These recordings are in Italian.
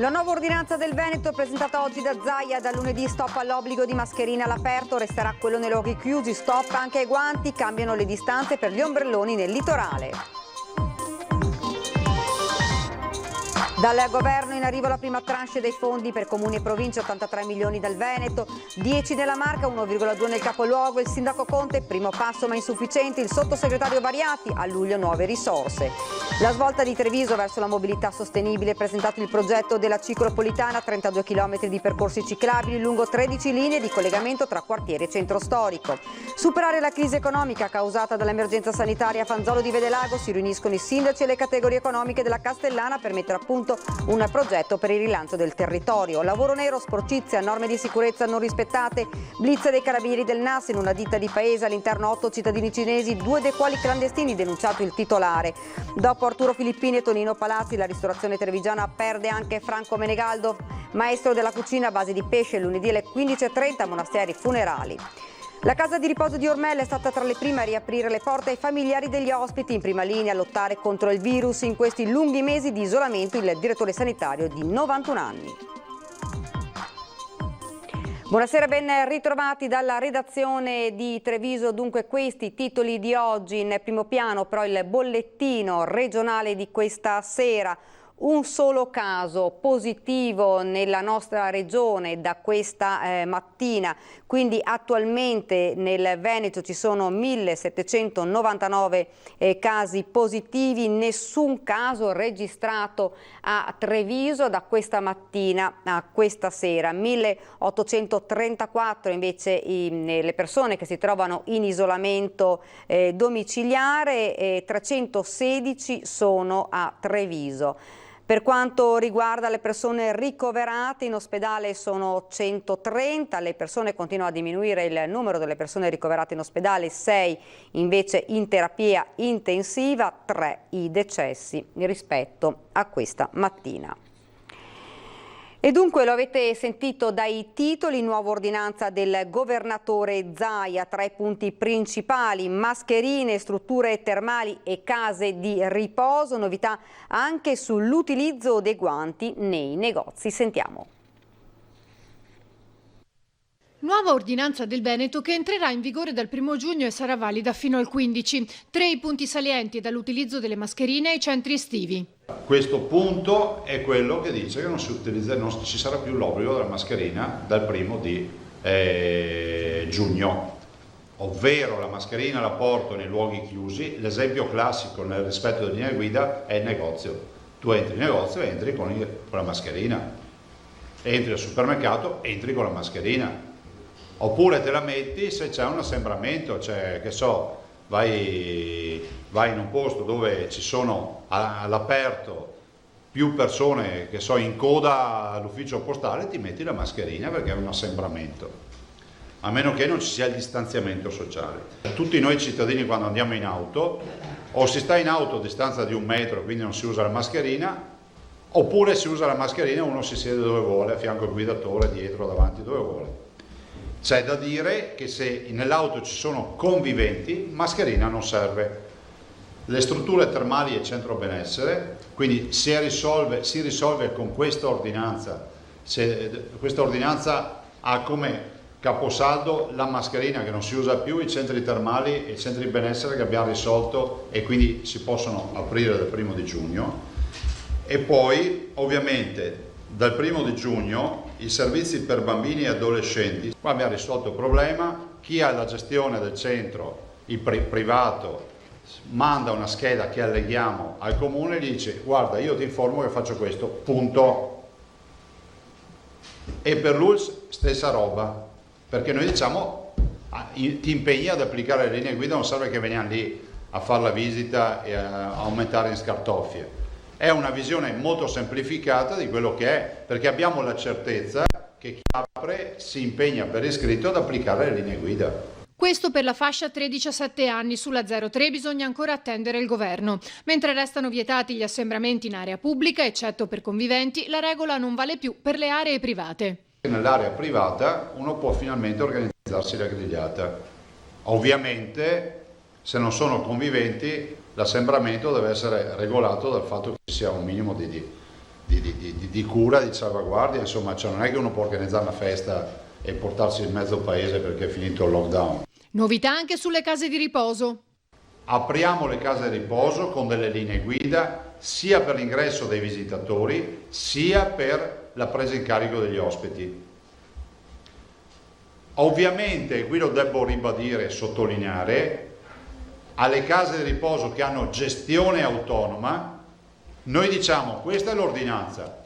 La nuova ordinanza del Veneto presentata oggi da Zaia, da lunedì stop all'obbligo di mascherina all'aperto, resterà quello nei luoghi chiusi, stop anche ai guanti, cambiano le distanze per gli ombrelloni nel litorale. Dal governo in arrivo la prima tranche dei fondi per comuni e province, 83 milioni dal Veneto, 10 nella Marca, 1,2 nel capoluogo. Il sindaco Conte, primo passo ma insufficiente, il sottosegretario Variati, a luglio nuove risorse. La svolta di Treviso verso la mobilità sostenibile, presentato il progetto della ciclopolitana, 32 km di percorsi ciclabili lungo 13 linee di collegamento tra quartiere e centro storico. Superare la crisi economica causata dall'emergenza sanitaria a Fanzolo di Vedelago, si riuniscono i sindaci e le categorie economiche della Castellana per mettere a punto un progetto per il rilancio del territorio. Lavoro nero, sporcizia, norme di sicurezza non rispettate, blitz dei carabinieri del NAS in una ditta di Paese, all'interno 8 cittadini cinesi, 2 dei quali clandestini, denunciato il titolare. Dopo Arturo Filippini e Tonino Palazzi, la ristorazione trevigiana perde anche Franco Menegaldo, maestro della cucina a base di pesce, lunedì alle 15:30 a Monasteri Funerali. La casa di riposo di Ormella è stata tra le prime a riaprire le porte ai familiari degli ospiti, in prima linea a lottare contro il virus in questi lunghi mesi di isolamento il direttore sanitario di 91 anni. Buonasera, ben ritrovati dalla redazione di Treviso. Dunque questi titoli di oggi, in primo piano però il bollettino regionale di questa sera. Un solo caso positivo nella nostra regione da questa mattina, quindi attualmente nel Veneto ci sono 1799 casi positivi, nessun caso registrato a Treviso da questa mattina a questa sera, 1834 invece le persone che si trovano in isolamento domiciliare, 316 sono a Treviso. Per quanto riguarda le persone ricoverate in ospedale sono 130, le persone continuano a diminuire il numero delle persone ricoverate in ospedale, 6 invece in terapia intensiva, 3 i decessi rispetto a questa mattina. E dunque lo avete sentito dai titoli, nuova ordinanza del governatore Zaia, 3 punti principali, mascherine, strutture termali e case di riposo, novità anche sull'utilizzo dei guanti nei negozi. Sentiamo. Nuova ordinanza del Veneto che entrerà in vigore dal 1 giugno e sarà valida fino al 15. 3 i punti salienti dall'utilizzo delle mascherine ai centri estivi. Questo punto è quello che dice che non ci sarà più l'obbligo della mascherina dal 1 di giugno, ovvero la mascherina la porto nei luoghi chiusi. L'esempio classico nel rispetto delle linee guida è il negozio. Tu entri in negozio e entri con la mascherina, entri al supermercato, entri con la mascherina. Oppure te la metti se c'è un assembramento, cioè che so, vai in un posto dove ci sono all'aperto più persone che so in coda all'ufficio postale, ti metti la mascherina perché è un assembramento, a meno che non ci sia il distanziamento sociale. Tutti noi cittadini quando andiamo in auto o si sta in auto a distanza di 1 metro, quindi non si usa la mascherina, oppure si usa la mascherina e uno si siede dove vuole, a fianco al guidatore, dietro, davanti, dove vuole. C'è da dire che se nell'auto ci sono conviventi, mascherina non serve. Le strutture termali e centro benessere, quindi si risolve con questa ordinanza. Questa ordinanza ha come caposaldo la mascherina che non si usa più, i centri termali e i centri benessere che abbiamo risolto e quindi si possono aprire dal 1 di giugno. E poi ovviamente dal 1 di giugno i servizi per bambini e adolescenti. Qua abbiamo risolto il problema, chi ha la gestione del centro, il privato, manda una scheda che alleghiamo al comune e gli dice guarda io ti informo che faccio questo, punto. E per l'ULSS stessa roba, perché noi diciamo ti impegni ad applicare le linee guida, non serve che veniamo lì a fare la visita e a aumentare in scartoffie. È una visione molto semplificata di quello che è, perché abbiamo la certezza che chi apre si impegna per iscritto ad applicare le linee guida. Questo per la fascia 13-17 anni, sulla 03 bisogna ancora attendere il governo. Mentre restano vietati gli assembramenti in area pubblica, eccetto per conviventi, la regola non vale più per le aree private. Nell'area privata uno può finalmente organizzarsi la grigliata. Ovviamente se non sono conviventi l'assembramento deve essere regolato dal fatto che ci sia un minimo di di cura, di salvaguardia, insomma, cioè non è che uno può organizzare una festa e portarsi in mezzo paese perché è finito il lockdown. Novità anche sulle case di riposo. Apriamo le case di riposo con delle linee guida sia per l'ingresso dei visitatori sia per la presa in carico degli ospiti. Ovviamente, qui lo devo ribadire e sottolineare, alle case di riposo che hanno gestione autonoma, noi diciamo questa è l'ordinanza,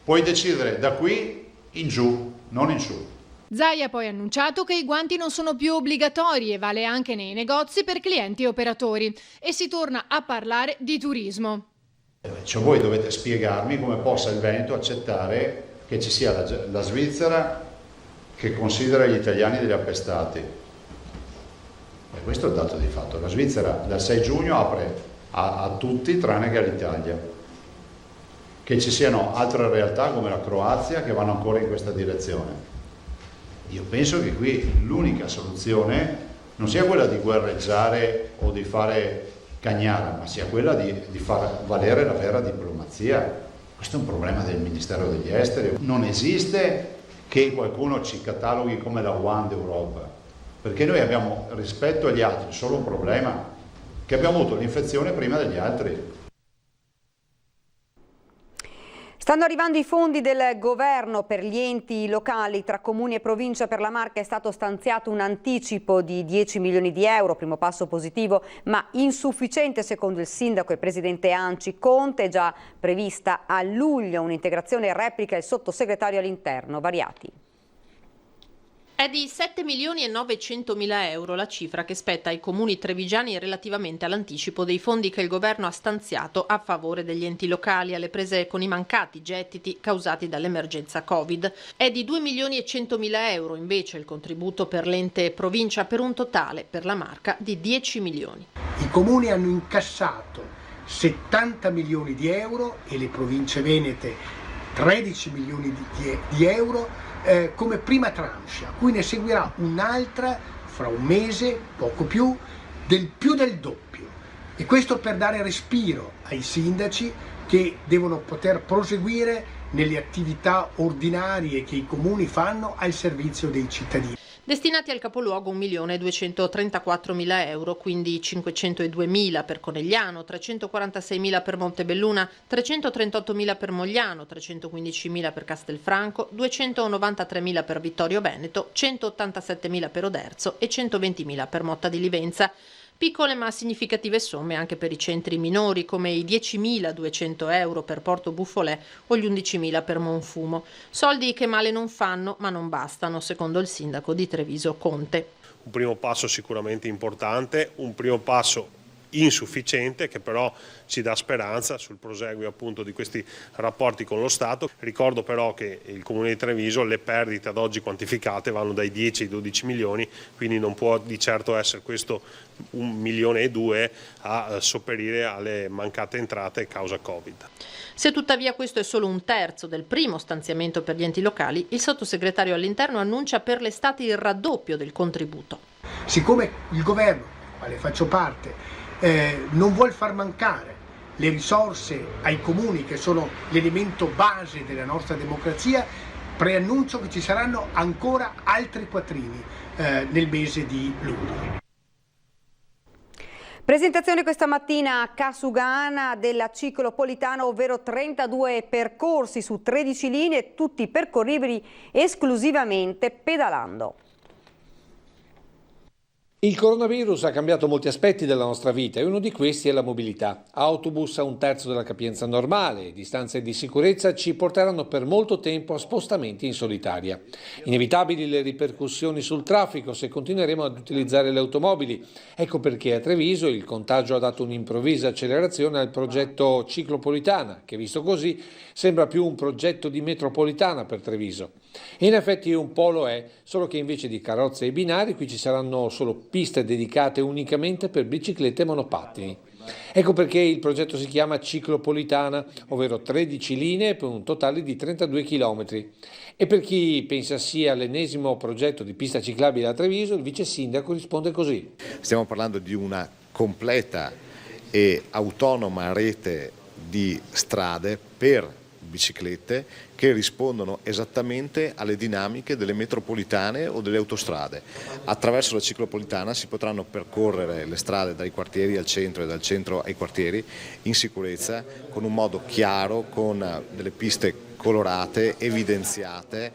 puoi decidere da qui in giù, non in su. Zai ha poi annunciato che i guanti non sono più obbligatori e vale anche nei negozi per clienti e operatori. E si torna a parlare di turismo. Cioè voi dovete spiegarmi come possa il Veneto accettare che ci sia la Svizzera che considera gli italiani degli appestati. E questo è il dato di fatto. La Svizzera dal 6 giugno apre a tutti tranne che all'Italia. Che ci siano altre realtà come la Croazia che vanno ancora in questa direzione. Io penso che qui l'unica soluzione non sia quella di guerreggiare o di fare cagnara, ma sia quella di far valere la vera diplomazia. Questo è un problema del Ministero degli Esteri. Non esiste che qualcuno ci cataloghi come la One d'Europa, perché noi abbiamo rispetto agli altri solo un problema, che abbiamo avuto l'infezione prima degli altri. Stanno arrivando i fondi del governo per gli enti locali. Tra comuni e provincia per la Marca è stato stanziato un anticipo di 10 milioni di euro, primo passo positivo, ma insufficiente secondo il sindaco e presidente ANCI Conte. È già prevista a luglio un'integrazione, replica il sottosegretario all'interno Variati. È di 7 milioni e 900 mila euro la cifra che spetta ai comuni trevigiani relativamente all'anticipo dei fondi che il governo ha stanziato a favore degli enti locali alle prese con i mancati gettiti causati dall'emergenza Covid. È di 2 milioni e 100 mila euro invece il contributo per l'ente provincia, per un totale per la Marca di 10 milioni. I comuni hanno incassato 70 milioni di euro e le province venete 13 milioni di euro come prima tranche, a cui ne seguirà un'altra fra un mese, poco più del doppio. E questo per dare respiro ai sindaci che devono poter proseguire nelle attività ordinarie che i comuni fanno al servizio dei cittadini. Destinati al capoluogo 1.234.000 euro, quindi 502.000 per Conegliano, 346.000 per Montebelluna, 338.000 per Mogliano, 315.000 per Castelfranco, 293.000 per Vittorio Veneto, 187.000 per Oderzo e 120.000 per Motta di Livenza. Piccole ma significative somme anche per i centri minori, come i 10.200 euro per Porto Buffolè o gli 11.000 per Monfumo. Soldi che male non fanno, ma non bastano, secondo il sindaco di Treviso Conte. Un primo passo sicuramente importante, un primo passo insufficiente che però ci dà speranza sul proseguio appunto di questi rapporti con lo Stato. Ricordo però che il Comune di Treviso, le perdite ad oggi quantificate vanno dai 10 ai 12 milioni, quindi non può di certo essere questo 1,2 milioni a sopperire alle mancate entrate causa Covid. Se tuttavia questo è solo un terzo del primo stanziamento per gli enti locali, il sottosegretario all'interno annuncia per l'estate il raddoppio del contributo. Siccome il governo, del quale faccio parte, non vuol far mancare le risorse ai comuni, che sono l'elemento base della nostra democrazia, preannuncio che ci saranno ancora altri quattrini nel mese di luglio. Presentazione questa mattina a Casugana della ciclopolitana, ovvero 32 percorsi su 13 linee, tutti percorribili esclusivamente pedalando. Il coronavirus ha cambiato molti aspetti della nostra vita e uno di questi è la mobilità. Autobus a un terzo della capienza normale, distanze di sicurezza ci porteranno per molto tempo a spostamenti in solitaria. Inevitabili le ripercussioni sul traffico se continueremo ad utilizzare le automobili. Ecco perché a Treviso il contagio ha dato un'improvvisa accelerazione al progetto ciclopolitana, che visto così sembra più un progetto di metropolitana per Treviso. In effetti un po' lo è, solo che invece di carrozze e binari qui ci saranno solo piste dedicate unicamente per biciclette e monopattini. Ecco perché il progetto si chiama ciclopolitana, ovvero 13 linee per un totale di 32 chilometri. E per chi pensa sia l'ennesimo progetto di pista ciclabile a Treviso, il vice sindaco risponde così. Stiamo parlando di una completa e autonoma rete di strade per biciclette che rispondono esattamente alle dinamiche delle metropolitane o delle autostrade. Attraverso la ciclopolitana si potranno percorrere le strade dai quartieri al centro e dal centro ai quartieri in sicurezza, con un modo chiaro, con delle piste colorate, evidenziate,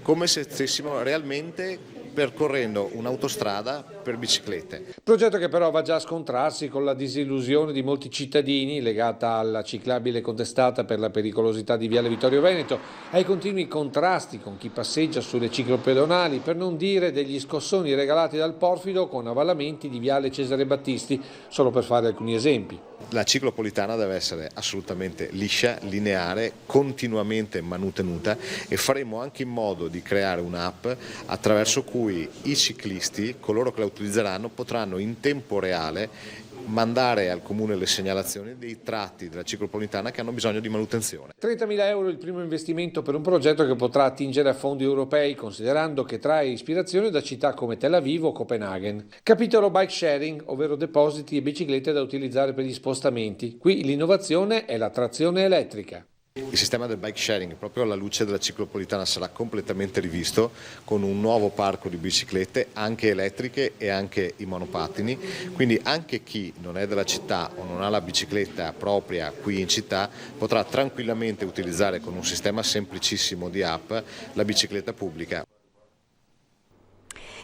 come se stessimo realmente percorrendo un'autostrada per biciclette. Progetto che però va già a scontrarsi con la disillusione di molti cittadini legata alla ciclabile contestata per la pericolosità di Viale Vittorio Veneto, ai continui contrasti con chi passeggia sulle ciclopedonali, per non dire degli scossoni regalati dal Porfido con avvallamenti di Viale Cesare Battisti, solo per fare alcuni esempi. La ciclopolitana deve essere assolutamente liscia, lineare, continuamente manutenuta, e faremo anche in modo di creare un'app attraverso cui i ciclisti, coloro che la utilizzeranno, potranno in tempo reale mandare al comune le segnalazioni dei tratti della ciclopolitana che hanno bisogno di manutenzione. 30.000 euro il primo investimento per un progetto che potrà attingere a fondi europei, considerando che trae ispirazione da città come Tel Aviv o Copenaghen. Capitolo bike sharing, ovvero depositi e biciclette da utilizzare per gli spostamenti. Qui l'innovazione è la trazione elettrica. Il sistema del bike sharing, proprio alla luce della ciclopolitana, sarà completamente rivisto con un nuovo parco di biciclette, anche elettriche e anche i monopattini, quindi anche chi non è della città o non ha la bicicletta propria qui in città potrà tranquillamente utilizzare con un sistema semplicissimo di app la bicicletta pubblica.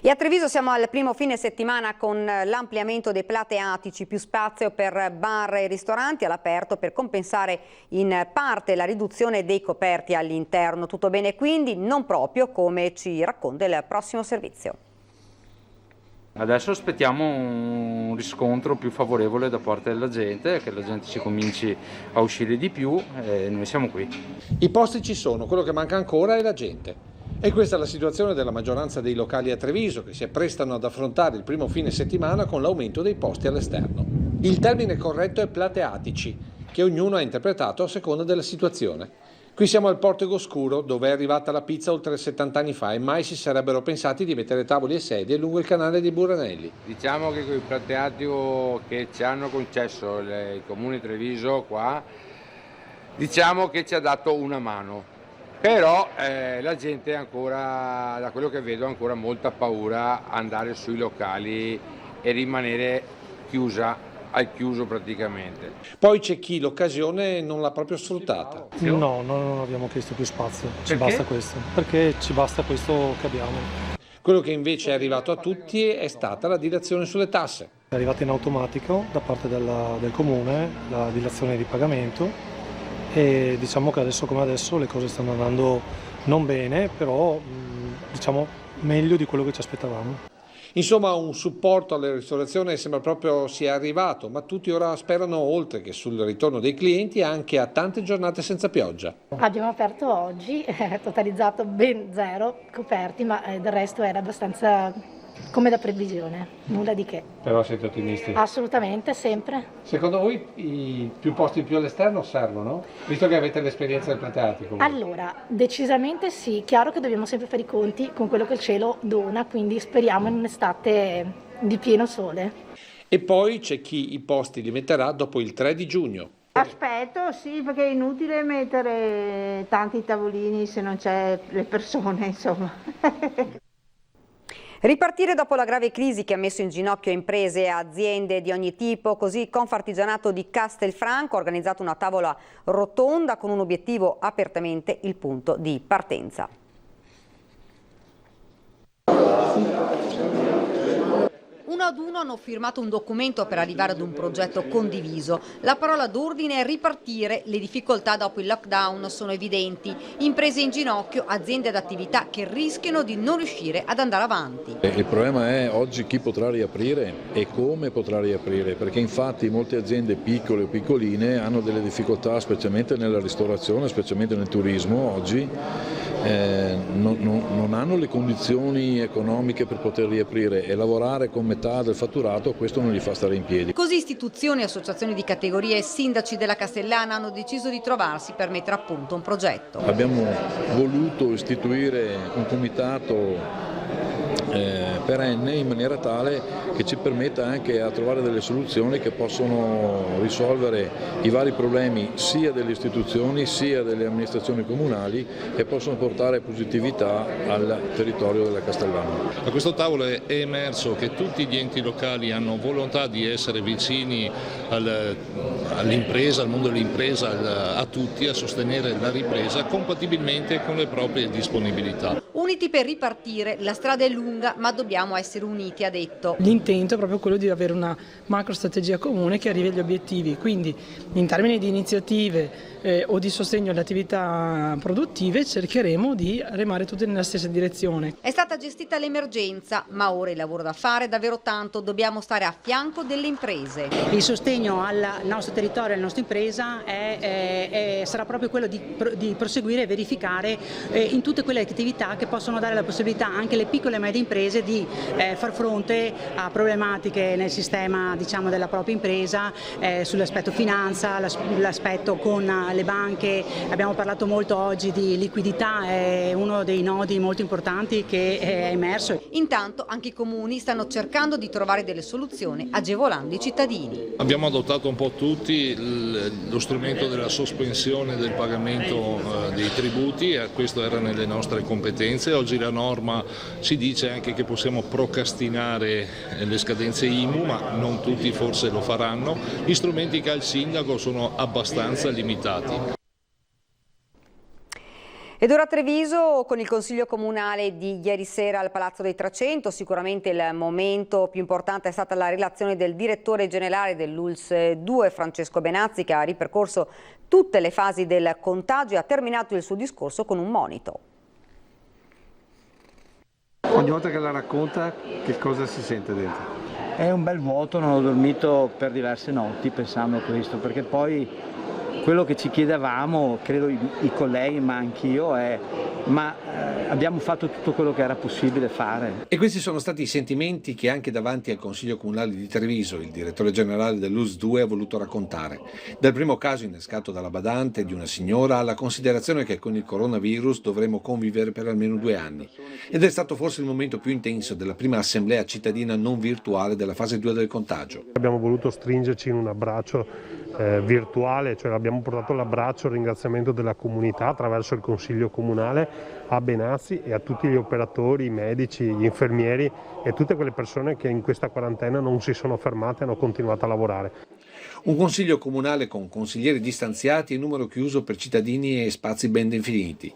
E a Treviso siamo al primo fine settimana con l'ampliamento dei plateatici, più spazio per bar e ristoranti all'aperto per compensare in parte la riduzione dei coperti all'interno. Tutto bene quindi? Non proprio, come ci racconta il prossimo servizio. Adesso aspettiamo un riscontro più favorevole da parte della gente, che la gente ci cominci a uscire di più, e noi siamo qui. I posti ci sono, quello che manca ancora è la gente. E questa è la situazione della maggioranza dei locali a Treviso, che si apprestano ad affrontare il primo fine settimana con l'aumento dei posti all'esterno. Il termine corretto è plateatici, che ognuno ha interpretato a seconda della situazione. Qui siamo al Portico Oscuro, dove è arrivata la pizza oltre 70 anni fa e mai si sarebbero pensati di mettere tavoli e sedie lungo il canale dei Buranelli. Diciamo che con il plateatico che ci hanno concesso il Comune di Treviso qua, diciamo che ci ha dato una mano. Però la gente ancora, da quello che vedo, ha ancora molta paura a andare sui locali e rimanere al chiuso praticamente. Poi c'è chi l'occasione non l'ha proprio sfruttata. No, non abbiamo chiesto più spazio, ci basta questo, perché ci basta questo che abbiamo. Quello che invece è arrivato a tutti è stata la dilazione sulle tasse. È arrivata in automatico da parte del Comune la dilazione di pagamento. E diciamo che adesso come adesso le cose stanno andando non bene, però diciamo meglio di quello che ci aspettavamo. Insomma, un supporto alla ristorazione sembra proprio sia arrivato, ma tutti ora sperano, oltre che sul ritorno dei clienti, anche a tante giornate senza pioggia. Abbiamo aperto oggi, totalizzato ben 0 coperti, ma del resto era abbastanza come da previsione, nulla di che. Però siete ottimisti? Assolutamente, sempre. Secondo voi i più posti in più all'esterno servono? Visto che avete l'esperienza del plateatico. Allora, decisamente sì, chiaro che dobbiamo sempre fare i conti con quello che il cielo dona, quindi speriamo in un'estate di pieno sole. E poi c'è chi i posti li metterà dopo il 3 di giugno. Aspetto, sì, perché è inutile mettere tanti tavolini se non c'è le persone, insomma. Ripartire dopo la grave crisi che ha messo in ginocchio imprese e aziende di ogni tipo, così Confartigianato di Castelfranco ha organizzato una tavola rotonda con un obiettivo apertamente il punto di partenza. Uno ad uno hanno firmato un documento per arrivare ad un progetto condiviso. La parola d'ordine è ripartire. Le difficoltà dopo il lockdown sono evidenti. Imprese in ginocchio, aziende ed attività che rischiano di non riuscire ad andare avanti. Il problema è oggi chi potrà riaprire e come potrà riaprire, perché infatti molte aziende piccole o piccoline hanno delle difficoltà, specialmente nella ristorazione, specialmente nel turismo oggi. Non hanno le condizioni economiche per poter riaprire e lavorare con metà del fatturato, questo non li fa stare in piedi. Così istituzioni, associazioni di categoria e sindaci della Castellana hanno deciso di trovarsi per mettere a punto un progetto. Abbiamo voluto istituire un comitato perenne, in maniera tale che ci permetta anche a trovare delle soluzioni che possono risolvere i vari problemi sia delle istituzioni sia delle amministrazioni comunali e possono portare positività al territorio della Castellana. A questo tavolo è emerso che tutti gli enti locali hanno volontà di essere vicini all'impresa, al mondo dell'impresa, a tutti, a sostenere la ripresa compatibilmente con le proprie disponibilità. Uniti per ripartire, la strada è lunga ma dobbiamo essere uniti, ha detto. L'intento è proprio quello di avere una macro strategia comune che arrivi agli obiettivi, quindi in termini di iniziative o di sostegno alle attività produttive cercheremo di remare tutte nella stessa direzione. È stata gestita l'emergenza, ma ora il lavoro da fare è davvero tanto, dobbiamo stare a fianco delle imprese. Il sostegno al nostro territorio, alla nostra impresa sarà proprio quello di proseguire e verificare in tutte quelle attività che possono dare la possibilità anche alle piccole e medie imprese di far fronte a problematiche nel sistema, diciamo, della propria impresa, sull'aspetto finanza, l'aspetto con le banche. Abbiamo parlato molto oggi di liquidità, è uno dei nodi molto importanti che è emerso. Intanto anche i comuni stanno cercando di trovare delle soluzioni agevolando i cittadini. Abbiamo adottato un po' tutti lo strumento della sospensione del pagamento dei tributi, questo era nelle nostre competenze. Oggi la norma ci dice anche che possiamo procrastinare le scadenze IMU, ma non tutti forse lo faranno. Gli strumenti che ha il sindaco sono abbastanza limitati. Ed ora a Treviso, con il Consiglio Comunale di ieri sera al Palazzo dei 300, sicuramente il momento più importante è stata la relazione del direttore generale dell'ULSS 2, Francesco Benazzi, che ha ripercorso tutte le fasi del contagio e ha terminato il suo discorso con un monito. Ogni volta che la racconta, che cosa si sente dentro? È un bel vuoto, non ho dormito per diverse notti pensando a questo, perché poi quello che ci chiedevamo, credo i colleghi ma anch'io, è abbiamo fatto tutto quello che era possibile fare. E questi sono stati i sentimenti che anche davanti al Consiglio Comunale di Treviso il direttore generale dell'ULSS 2 ha voluto raccontare. Dal primo caso innescato dalla badante di una signora alla considerazione che con il coronavirus dovremo convivere per almeno 2 anni. Ed è stato forse il momento più intenso della prima assemblea cittadina non virtuale della fase 2 del contagio. Abbiamo voluto stringerci in un abbraccio virtuale, cioè abbiamo portato l'abbraccio, il ringraziamento della comunità attraverso il Consiglio Comunale a Benazzi e a tutti gli operatori, i medici, gli infermieri e tutte quelle persone che in questa quarantena non si sono fermate e hanno continuato a lavorare. Un consiglio comunale con consiglieri distanziati e numero chiuso per cittadini e spazi ben definiti.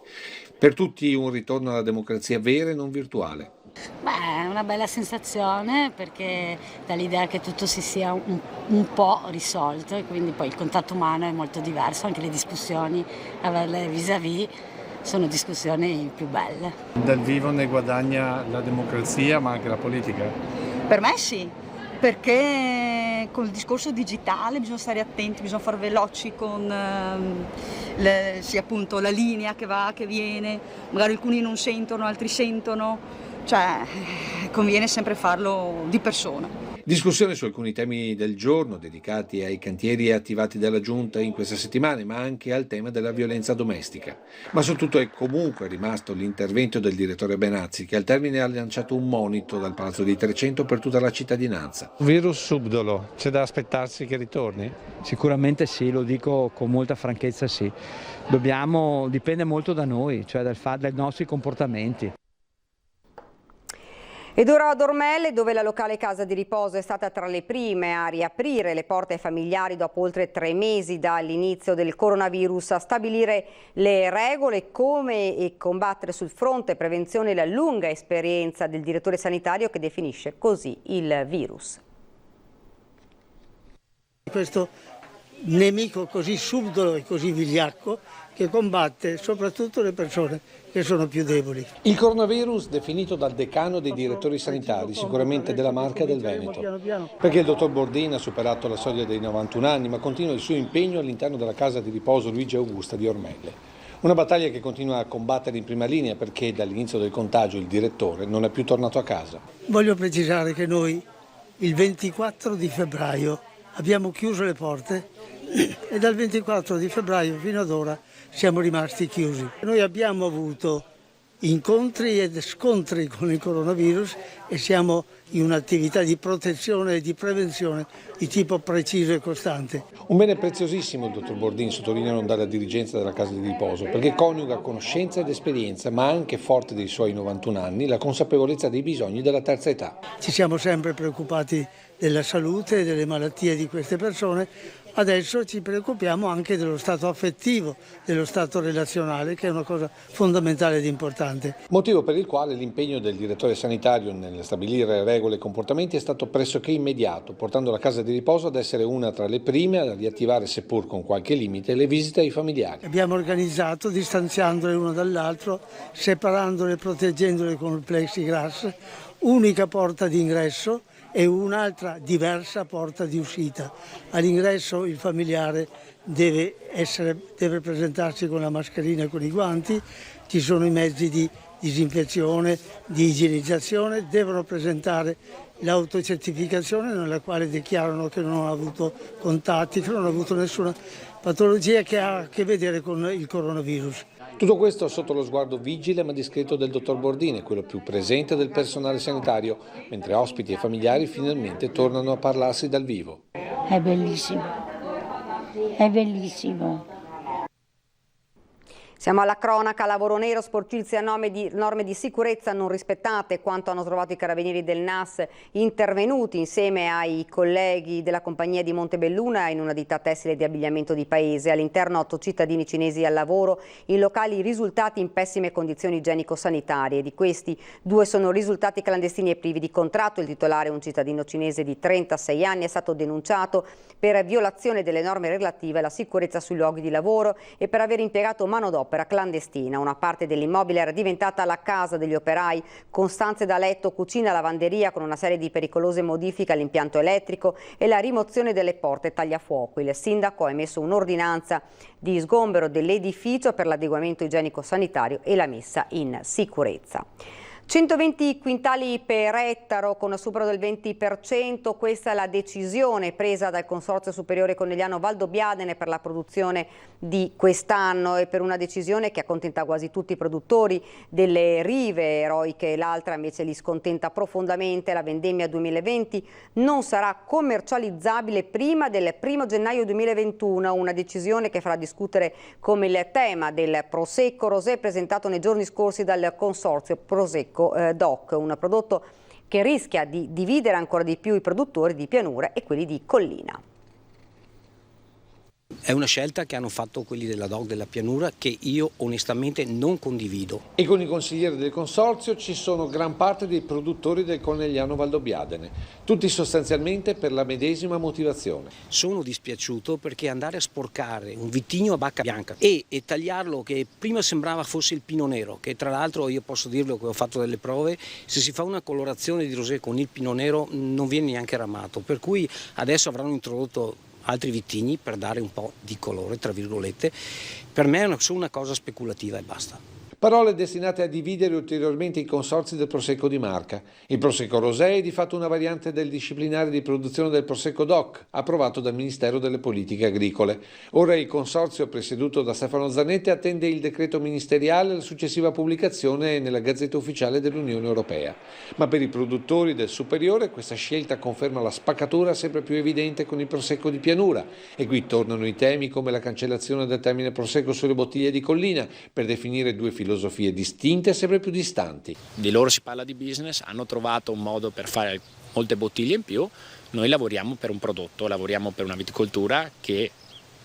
Per tutti un ritorno alla democrazia vera e non virtuale. Beh, è una bella sensazione perché dà l'idea che tutto si sia un po' risolto e quindi poi il contatto umano è molto diverso, anche le discussioni, averle vis-à-vis sono discussioni più belle. Dal vivo ne guadagna la democrazia ma anche la politica? Per me sì, perché con il discorso digitale bisogna stare attenti, bisogna fare veloci con sì, appunto, la linea che va, che viene, magari alcuni non sentono, altri sentono. Cioè, conviene sempre farlo di persona. Discussione su alcuni temi del giorno dedicati ai cantieri attivati dalla Giunta in queste settimane, ma anche al tema della violenza domestica. Ma soprattutto è comunque rimasto l'intervento del direttore Benazzi, che al termine ha lanciato un monito dal Palazzo dei 300 per tutta la cittadinanza. Virus subdolo, c'è da aspettarsi che ritorni? Sicuramente sì, lo dico con molta franchezza sì. Dipende molto da noi, cioè dai nostri comportamenti. Ed ora ad Ormelle, dove la locale casa di riposo è stata tra le prime a riaprire le porte ai familiari dopo oltre 3 mesi dall'inizio del coronavirus, a stabilire le regole, come combattere sul fronte prevenzione la lunga esperienza del direttore sanitario che definisce così il virus. Questo nemico così subdolo e così vigliacco che combatte soprattutto le persone che sono più deboli. Il coronavirus definito dal decano dei direttori sanitari, sicuramente della Marca e del Veneto, perché il dottor Bordin ha superato la soglia dei 91 anni, ma continua il suo impegno all'interno della casa di riposo Luigi Augusta di Ormelle. Una battaglia che continua a combattere in prima linea perché dall'inizio del contagio il direttore non è più tornato a casa. Voglio precisare che noi il 24 di febbraio abbiamo chiuso le porte e dal 24 di febbraio fino ad ora siamo rimasti chiusi. Noi abbiamo avuto incontri ed scontri con il coronavirus e siamo in un'attività di protezione e di prevenzione di tipo preciso e costante. Un bene preziosissimo, il dottor Bordin, sottolineano dalla dirigenza della casa di riposo, perché coniuga conoscenza ed esperienza, ma anche, forte dei suoi 91 anni, la consapevolezza dei bisogni della terza età. Ci siamo sempre preoccupati della salute e delle malattie di queste persone. Adesso ci preoccupiamo anche dello stato affettivo, dello stato relazionale, che è una cosa fondamentale ed importante. Motivo per il quale l'impegno del direttore sanitario nel stabilire regole e comportamenti è stato pressoché immediato, portando la casa di riposo ad essere una tra le prime a riattivare, seppur con qualche limite, le visite ai familiari. Abbiamo organizzato, distanziandole uno dall'altro, separandole e proteggendole con il plexiglass, unica porta d'ingresso e un'altra diversa porta di uscita. All'ingresso il familiare deve presentarsi con la mascherina e con i guanti, ci sono i mezzi di disinfezione, di igienizzazione, devono presentare l'autocertificazione nella quale dichiarano che non hanno avuto contatti, che non hanno avuto nessuna patologia che ha a che vedere con il coronavirus. Tutto questo sotto lo sguardo vigile ma discreto del dottor Bordin, quello più presente del personale sanitario, mentre ospiti e familiari finalmente tornano a parlarsi dal vivo. È bellissimo, è bellissimo. Siamo alla cronaca, lavoro nero, sporcizia, norme di sicurezza non rispettate, quanto hanno trovato i carabinieri del NAS intervenuti insieme ai colleghi della compagnia di Montebelluna in una ditta tessile di abbigliamento di paese. All'interno 8 cittadini cinesi al lavoro, in locali risultati in pessime condizioni igienico-sanitarie. Di questi 2 sono risultati clandestini e privi di contratto. Il titolare, un cittadino cinese di 36 anni, è stato denunciato per violazione delle norme relative alla sicurezza sui luoghi di lavoro e per aver impiegato manodopera clandestina. Una parte dell'immobile era diventata la casa degli operai, con stanze da letto, cucina, lavanderia, con una serie di pericolose modifiche all'impianto elettrico e la rimozione delle porte tagliafuoco. Il sindaco ha emesso un'ordinanza di sgombero dell'edificio per l'adeguamento igienico-sanitario e la messa in sicurezza. 120 quintali per ettaro con supero del 20%, questa è la decisione presa dal Consorzio Superiore Conegliano Valdobbiadene per la produzione di quest'anno e per una decisione che accontenta quasi tutti i produttori delle rive eroiche. L'altra invece li scontenta profondamente. La vendemmia 2020 non sarà commercializzabile prima del 1 gennaio 2021, una decisione che farà discutere come il tema del Prosecco Rosé presentato nei giorni scorsi dal Consorzio Prosecco DOC, un prodotto che rischia di dividere ancora di più i produttori di pianura e quelli di collina. È una scelta che hanno fatto quelli della DOC della pianura che io onestamente non condivido. E con i consiglieri del consorzio ci sono gran parte dei produttori del Conegliano Valdobbiadene, tutti sostanzialmente per la medesima motivazione. Sono dispiaciuto perché andare a sporcare un vitigno a bacca bianca e tagliarlo, che prima sembrava fosse il Pinot Nero, che tra l'altro io posso dirlo che ho fatto delle prove, se si fa una colorazione di rosé con il Pinot Nero non viene neanche ramato, per cui adesso avranno introdotto altri vitigni per dare un po' di colore, tra virgolette. Per me è solo una cosa speculativa e basta. Parole destinate a dividere ulteriormente i consorzi del Prosecco di Marca. Il Prosecco Rosé è di fatto una variante del disciplinare di produzione del Prosecco DOC, approvato dal Ministero delle Politiche Agricole. Ora il consorzio, presieduto da Stefano Zanetti, attende il decreto ministeriale e la successiva pubblicazione nella Gazzetta Ufficiale dell'Unione Europea. Ma per i produttori del superiore questa scelta conferma la spaccatura sempre più evidente con il Prosecco di pianura. E qui tornano i temi come la cancellazione del termine Prosecco sulle bottiglie di collina per definire due filosofie distinte e sempre più distanti. Di loro si parla di business, hanno trovato un modo per fare molte bottiglie in più, noi lavoriamo per un prodotto, lavoriamo per una viticoltura che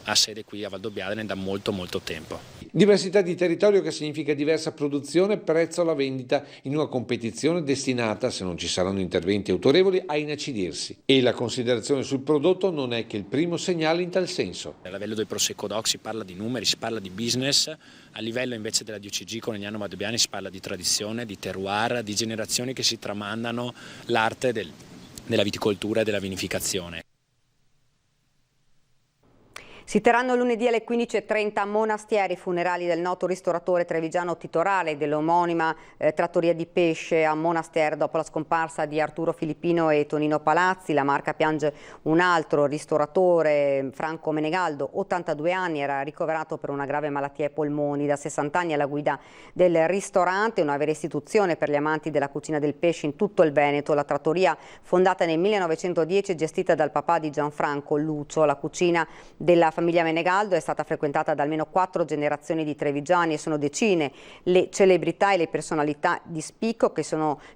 ha sede qui a Valdobbiadene da molto tempo. Diversità di territorio che significa diversa produzione e prezzo alla vendita in una competizione destinata, se non ci saranno interventi autorevoli, a inacidirsi. E la considerazione sul prodotto non è che il primo segnale in tal senso. A livello del Prosecco DOC si parla di numeri, si parla di business, a livello invece della DOCG Conegliano Valdobbiadene si parla di tradizione, di terroir, di generazioni che si tramandano l'arte della viticoltura e della vinificazione. Si terranno lunedì alle 15:30 a Monastieri i funerali del noto ristoratore trevigiano titolare dell'omonima trattoria di pesce a Monastieri dopo la scomparsa di Arturo Filippino e Tonino Palazzi. La Marca piange un altro ristoratore, Franco Menegaldo, 82 anni, era ricoverato per una grave malattia ai polmoni. Da 60 anni alla guida del ristorante, una vera istituzione per gli amanti della cucina del pesce in tutto il Veneto. La trattoria, fondata nel 1910 e gestita dal papà di Gianfranco, Lucio. La cucina della famiglia Menegaldo è stata frequentata da almeno 4 generazioni di trevigiani e sono decine le celebrità e le personalità di spicco che si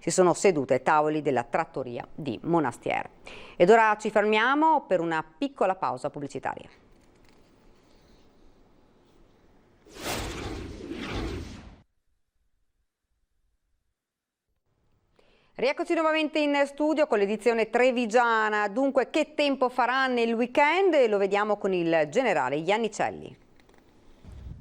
sono sedute ai tavoli della trattoria di Monastieri. Ed ora ci fermiamo per una piccola pausa pubblicitaria. Rieccoci nuovamente in studio con l'edizione trevigiana. Dunque, che tempo farà nel weekend? Lo vediamo con il generale Iannicelli.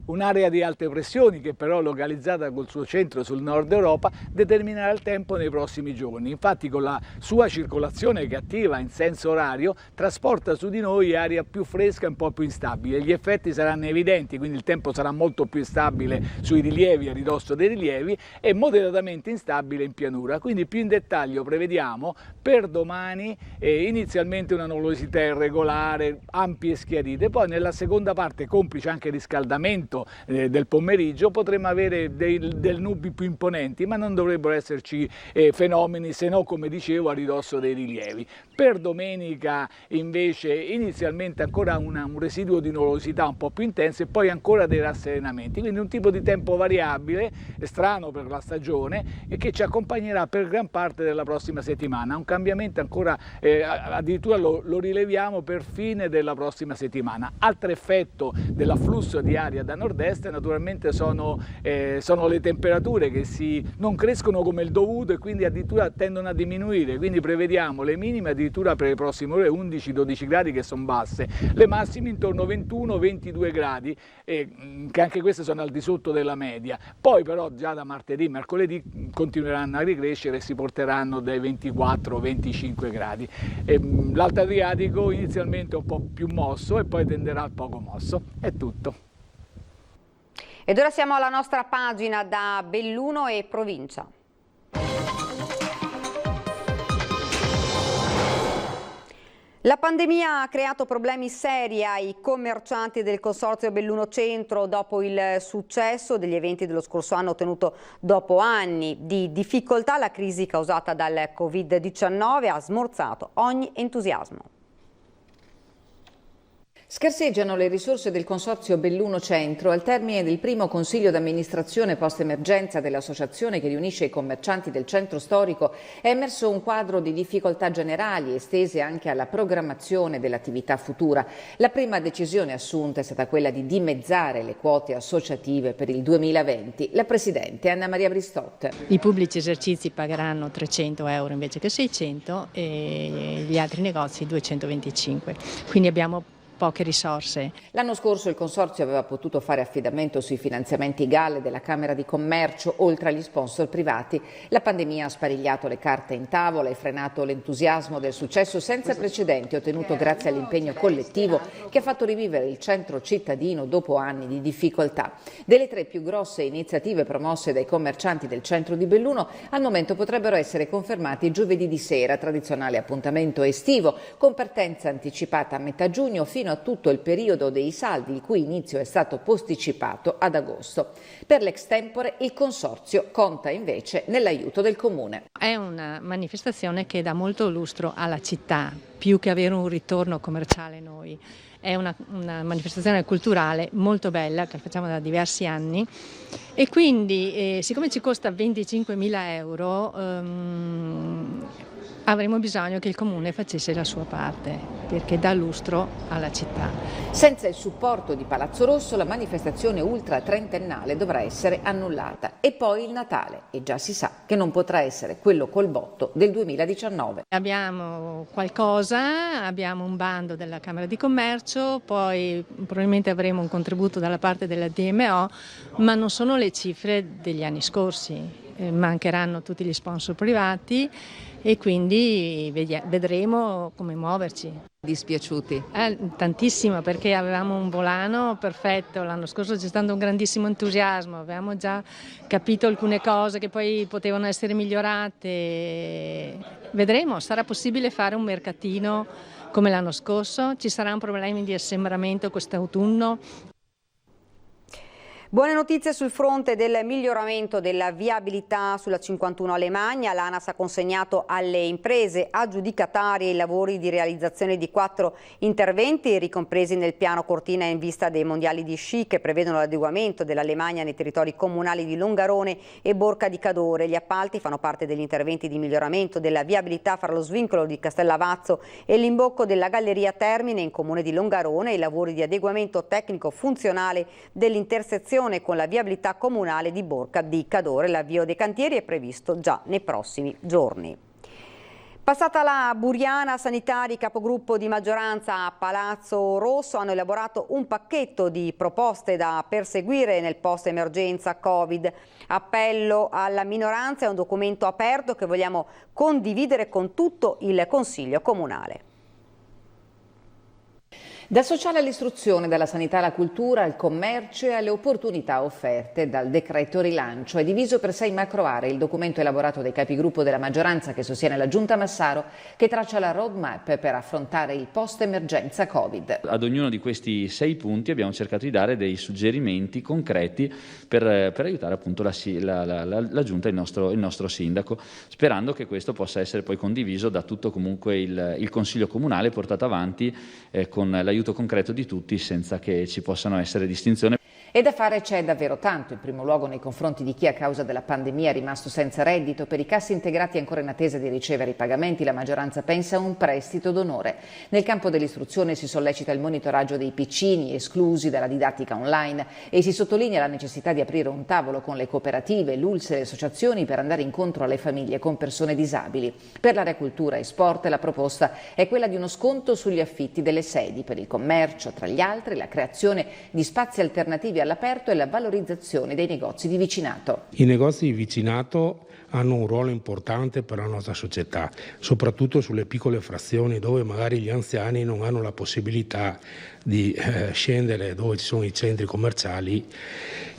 Un'area di alte pressioni che però localizzata col suo centro sul nord Europa determinerà il tempo nei prossimi giorni. Infatti con la sua circolazione che attiva in senso orario trasporta su di noi aria più fresca e un po' più instabile. Gli effetti saranno evidenti, quindi il tempo sarà molto più instabile sui rilievi, a ridosso dei rilievi, e moderatamente instabile in pianura. Quindi più in dettaglio prevediamo per domani inizialmente una nuvolosità irregolare, ampie schiarite, poi nella seconda parte, complice anche il riscaldamento del pomeriggio, potremo avere delle nubi più imponenti, ma non dovrebbero esserci fenomeni, se no, come dicevo, a ridosso dei rilievi. Per domenica invece inizialmente ancora un residuo di nuvolosità un po' più intensa e poi ancora dei rasserenamenti, quindi un tipo di tempo variabile, strano per la stagione, e che ci accompagnerà per gran parte della prossima settimana. Un cambiamento ancora, addirittura lo rileviamo per fine della prossima settimana. Altro effetto dell'afflusso di aria da nord-est naturalmente sono le temperature che non crescono come il dovuto e quindi addirittura tendono a diminuire, quindi prevediamo le minime addirittura per le prossime ore 11-12 gradi che sono basse, le massime intorno a 21-22 gradi che anche queste sono al di sotto della media. Poi però già da martedì, mercoledì continueranno a ricrescere e si porteranno dai 24-25 gradi. L'Alto Adriatico inizialmente un po' più mosso e poi tenderà al poco mosso. È tutto. Ed ora siamo alla nostra pagina da Belluno e provincia. La pandemia ha creato problemi seri ai commercianti del Consorzio Belluno Centro dopo il successo degli eventi dello scorso anno ottenuto dopo anni di difficoltà. La crisi causata dal Covid-19 ha smorzato ogni entusiasmo. Scarseggiano le risorse del Consorzio Belluno Centro al termine del primo consiglio d'amministrazione post-emergenza dell'associazione che riunisce i commercianti del centro storico. È emerso un quadro di difficoltà generali estese anche alla programmazione dell'attività futura. La prima decisione assunta è stata quella di dimezzare le quote associative per il 2020. La Presidente Anna Maria Bristotte. I pubblici esercizi pagheranno 300 euro invece che 600 e gli altri negozi 225. Quindi abbiamo poche risorse. L'anno scorso il Consorzio aveva potuto fare affidamento sui finanziamenti GAL della Camera di Commercio, oltre agli sponsor privati. La pandemia ha sparigliato le carte in tavola e frenato l'entusiasmo del successo senza precedenti ottenuto grazie all'impegno collettivo che ha fatto rivivere il centro cittadino dopo anni di difficoltà. Delle 3 più grosse iniziative promosse dai commercianti del centro di Belluno, al momento potrebbero essere confermati giovedì di sera, tradizionale appuntamento estivo, con partenza anticipata a metà giugno fino a tutto il periodo dei saldi, il cui inizio è stato posticipato ad agosto. Per l'ex-tempore il Consorzio conta invece nell'aiuto del Comune. È una manifestazione che dà molto lustro alla città, più che avere un ritorno commerciale noi. È una manifestazione culturale molto bella che facciamo da diversi anni e quindi siccome ci costa 25.000 euro avremo bisogno che il Comune facesse la sua parte, perché dà lustro alla città. Senza il supporto di Palazzo Rosso la manifestazione ultra trentennale dovrà essere annullata. E poi il Natale, e già si sa che non potrà essere quello col botto del 2019. Abbiamo qualcosa, abbiamo un bando della Camera di Commercio, poi probabilmente avremo un contributo dalla parte della DMO, ma non sono le cifre degli anni scorsi. mancheranno tutti gli sponsor privati e quindi vedremo come muoverci. Dispiaciuti? Tantissimo, perché avevamo un volano perfetto, l'anno scorso c'è stato un grandissimo entusiasmo, avevamo già capito alcune cose che poi potevano essere migliorate. Vedremo, sarà possibile fare un mercatino come l'anno scorso, ci saranno problemi di assembramento quest'autunno. Buone notizie sul fronte del miglioramento della viabilità sulla 51 Alemagna. L'ANAS ha consegnato alle imprese aggiudicatarie i lavori di realizzazione di 4 interventi ricompresi nel piano Cortina in vista dei mondiali di sci che prevedono l'adeguamento dell'Alemagna nei territori comunali di Longarone e Borca di Cadore. Gli appalti fanno parte degli interventi di miglioramento della viabilità fra lo svincolo di Castellavazzo e l'imbocco della Galleria Termine in comune di Longarone e i lavori di adeguamento tecnico funzionale dell'intersezione con la viabilità comunale di Borca di Cadore. L'avvio dei cantieri è previsto già nei prossimi giorni. Passata la Buriana, sanitari capogruppo di maggioranza a Palazzo Rosso hanno elaborato un pacchetto di proposte da perseguire nel post-emergenza Covid. Appello alla minoranza è un documento aperto che vogliamo condividere con tutto il Consiglio Comunale. Dal sociale all'istruzione, dalla sanità alla cultura, al commercio e alle opportunità offerte dal decreto rilancio. È diviso per 6 macro aree il documento elaborato dai capigruppo della maggioranza che sostiene la Giunta Massaro, che traccia la roadmap per affrontare il post-emergenza Covid. Ad ognuno di questi 6 punti abbiamo cercato di dare dei suggerimenti concreti per aiutare appunto la Giunta e il nostro sindaco, sperando che questo possa essere poi condiviso da tutto comunque il Consiglio Comunale, portato avanti con l'aiuto concreto di tutti senza che ci possano essere distinzioni. E da fare c'è davvero tanto, in primo luogo nei confronti di chi a causa della pandemia è rimasto senza reddito. Per i cassi integrati ancora in attesa di ricevere i pagamenti, la maggioranza pensa a un prestito d'onore. Nel campo dell'istruzione si sollecita il monitoraggio dei piccini esclusi dalla didattica online e si sottolinea la necessità di aprire un tavolo con le cooperative, l'ULSS e le associazioni per andare incontro alle famiglie con persone disabili. Per l'area cultura e sport la proposta è quella di uno sconto sugli affitti delle sedi, per il commercio, tra gli altri la creazione di spazi alternativi all'aperto e la valorizzazione dei negozi di vicinato. I negozi di vicinato hanno un ruolo importante per la nostra società, soprattutto sulle piccole frazioni dove magari gli anziani non hanno la possibilità di scendere dove ci sono i centri commerciali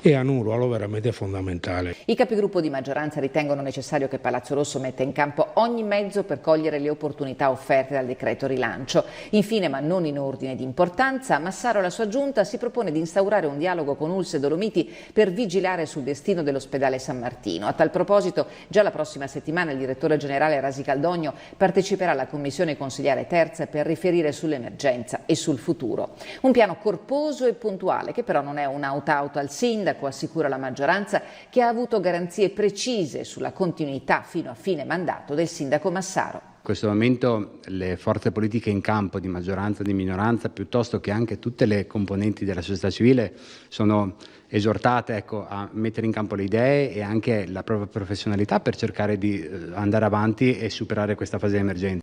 e hanno un ruolo veramente fondamentale. I capigruppo di maggioranza ritengono necessario che Palazzo Rosso metta in campo ogni mezzo per cogliere le opportunità offerte dal decreto rilancio. Infine, ma non in ordine di importanza, Massaro e la sua giunta si propone di instaurare un dialogo con ULSS e Dolomiti per vigilare sul destino dell'ospedale San Martino. A tal proposito, già la prossima settimana il direttore generale Rasi Caldogno parteciperà alla commissione consigliare terza per riferire sull'emergenza e sul futuro. Un piano corposo e puntuale che però non è un out-out al sindaco, assicura la maggioranza, che ha avuto garanzie precise sulla continuità fino a fine mandato del sindaco Massaro. In questo momento le forze politiche in campo di maggioranza e di minoranza, piuttosto che anche tutte le componenti della società civile, sono esortate a mettere in campo le idee e anche la propria professionalità per cercare di andare avanti e superare questa fase di emergenza.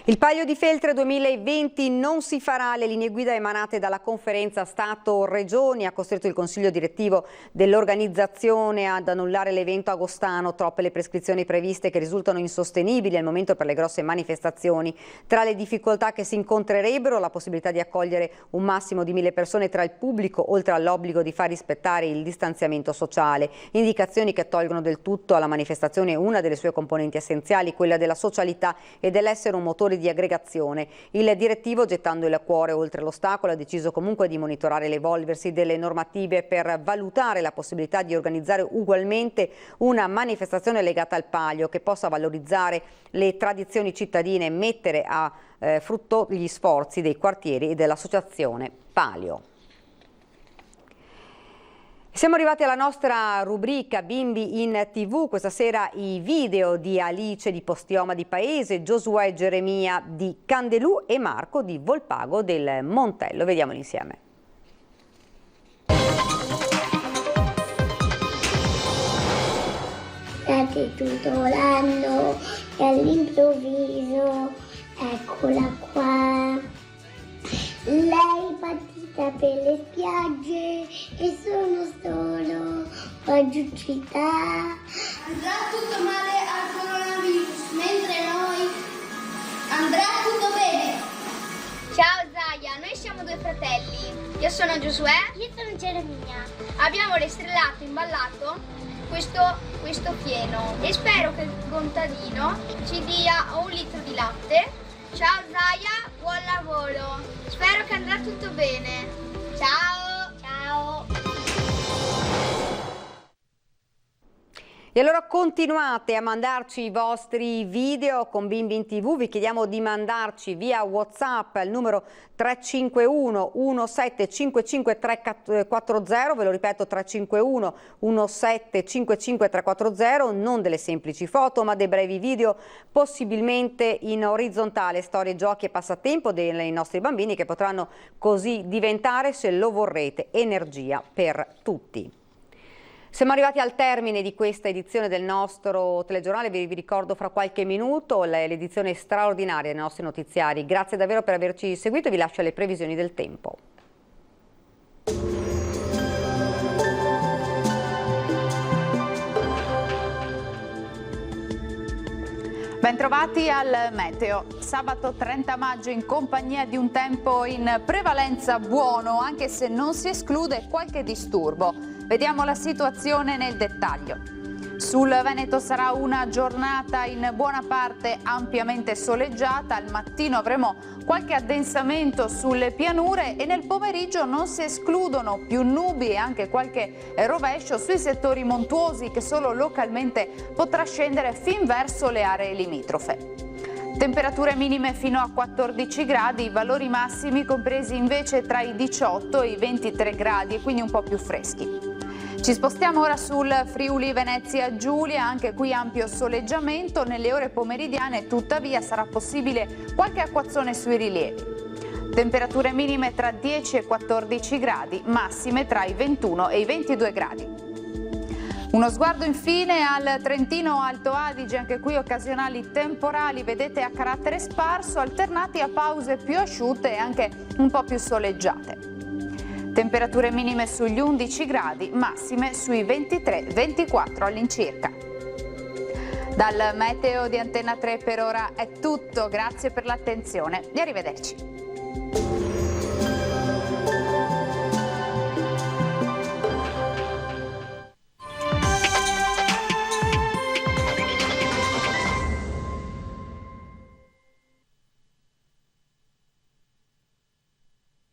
Il Palio di Feltre 2020 non si farà. Le linee guida emanate dalla conferenza Stato-Regioni ha costretto il Consiglio direttivo dell'organizzazione ad annullare l'evento agostano. Troppe le prescrizioni previste che risultano insostenibili al momento per le grosse manifestazioni. Tra le difficoltà che si incontrerebbero la possibilità di accogliere un massimo di 1000 persone tra il pubblico, oltre all'obbligo di far rispettare il distanziamento sociale. Indicazioni che tolgono del tutto alla manifestazione una delle sue componenti essenziali, quella della socialità e dell'essere un motore di aggregazione. Il direttivo, gettando il cuore oltre l'ostacolo, ha deciso comunque di monitorare l'evolversi delle normative per valutare la possibilità di organizzare ugualmente una manifestazione legata al Palio che possa valorizzare le tradizioni cittadine e mettere a frutto gli sforzi dei quartieri e dell'associazione Palio. Siamo arrivati alla nostra rubrica Bimbi in TV, questa sera i video di Alice di Postioma di Paese, Giosuè e Geremia di Candelù e Marco di Volpago del Montello. Vediamoli insieme. State tutto l'anno e all'improvviso eccola qua. Lei partita vista per le spiagge e sono solo oggi in città. Andrà tutto male al coronavirus, mentre noi andrà tutto bene. Ciao Zaya, noi siamo due fratelli. Io sono Giosuè. Io sono Geremia. Abbiamo restrellato, imballato questo fieno e spero che il contadino ci dia 1 litro di latte. Ciao Zaya, buon lavoro. Spero che andrà tutto bene. Ciao. Ciao. E allora continuate a mandarci i vostri video con Bimbi in TV, vi chiediamo di mandarci via WhatsApp al numero 351 1755 340, ve lo ripeto 351 1755 340, non delle semplici foto ma dei brevi video, possibilmente in orizzontale, storie, giochi e passatempo dei nostri bambini che potranno così diventare, se lo vorrete, energia per tutti. Siamo arrivati al termine di questa edizione del nostro telegiornale, vi ricordo fra qualche minuto l'edizione straordinaria dei nostri notiziari. Grazie davvero per averci seguito e vi lascio alle previsioni del tempo. Bentrovati al meteo. Sabato 30 maggio in compagnia di un tempo in prevalenza buono, anche se non si esclude qualche disturbo. Vediamo la situazione nel dettaglio. Sul Veneto sarà una giornata in buona parte ampiamente soleggiata, al mattino avremo qualche addensamento sulle pianure e nel pomeriggio non si escludono più nubi e anche qualche rovescio sui settori montuosi che solo localmente potrà scendere fin verso le aree limitrofe. Temperature minime fino a 14 gradi, valori massimi compresi invece tra i 18 e i 23 gradi e quindi un po' più freschi. Ci spostiamo ora sul Friuli Venezia Giulia, anche qui ampio soleggiamento, nelle ore pomeridiane tuttavia sarà possibile qualche acquazzone sui rilievi. Temperature minime tra 10 e 14 gradi, massime tra i 21 e i 22 gradi. Uno sguardo infine al Trentino Alto Adige, anche qui occasionali temporali, vedete a carattere sparso, alternati a pause più asciutte e anche un po' più soleggiate. Temperature minime sugli 11 gradi, massime sui 23-24 all'incirca. Dal meteo di Antenna 3 per ora è tutto, grazie per l'attenzione e arrivederci.